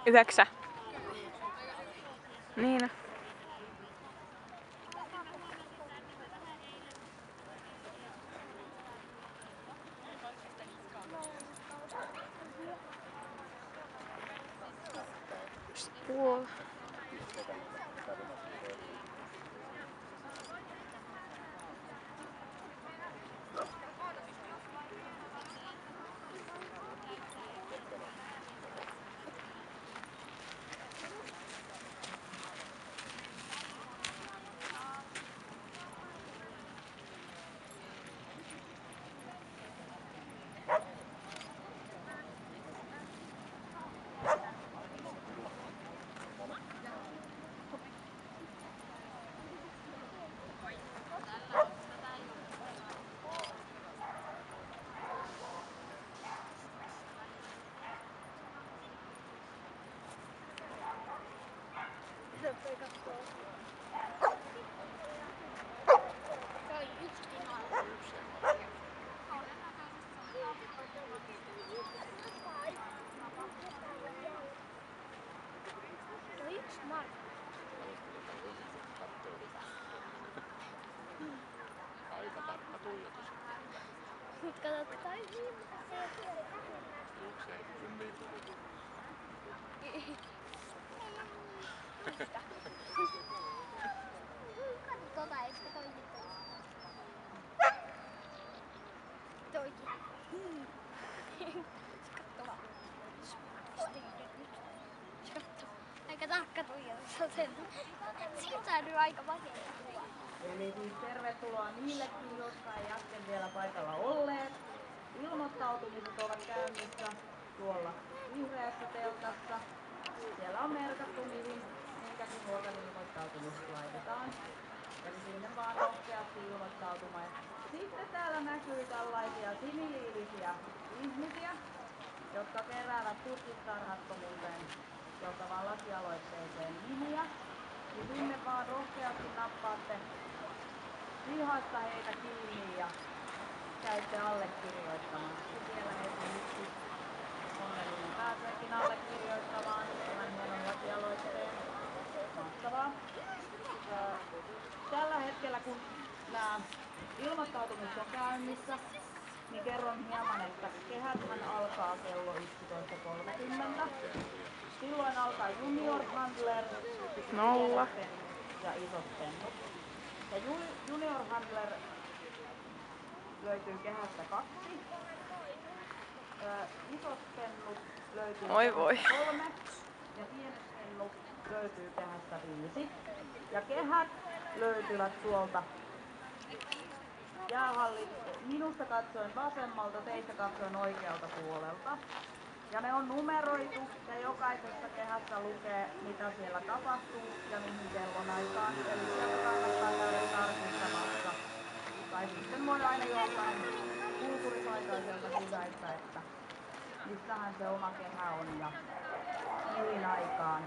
9. Niin. Puol. Aika tarkka tuijotus. Mut katsotaan. Juoksee sun niin paljon. Katso tota, eikö toikin toikin. Katso vaan. Katso. Aika tarkka tuijotus on sen. Siltä on nyt aika vakeaa. Eli siis tervetuloa niillekin, jotka ei äsken vielä paikalla olleet. Ilmoittautumiset ovat käynnissä tuolla vihreässä teltassa. Siellä on merkattu minkäkin luokan ilmoittautumiset laitetaan. Eli sinne vaan rohkeasti ilmoittautumaan. Sitten täällä näkyy tällaisia siniliivisiä ihmisiä, jotka keräävät turkistarhattomuuteen johtavaan lakialoitteeseen nimiä. Ja sinne vaan rohkeasti nappaatte vihasta heitä kiinni ja käytte allekirjoittamaan. Siellä esimerkiksi onnellinen pääseekin allekirjoittamaan tämän hienon lakialoitteen. Mahtavaa. Tällä hetkellä kun nämä ilmoittautumiset on käynnissä, niin kerron hieman, että kehäthän alkaa kello 11.30. Silloin alkaa Junior Handler, pienten ja isosten. Ja Junior Handler löytyy kehästä 2. Isot pennut löytyy kehästä 3. Ja pienet pennut löytyy kehästä 5. Ja kehät löytyvät tuolta jäähallin minusta katsoen vasemmalta, teistä katsoen oikealta puolelta. Ja ne on numeroitu ja jokaisessa kehässä lukee mitä siellä tapahtuu ja mihin kellonaikaan. Eli sieltä kannattaa käydä tarkistamassa. Tai sitten voi aina joltain kulttuuripaikaiselta kysäistä, että missähän se oma kehä on ja mihin aikaan.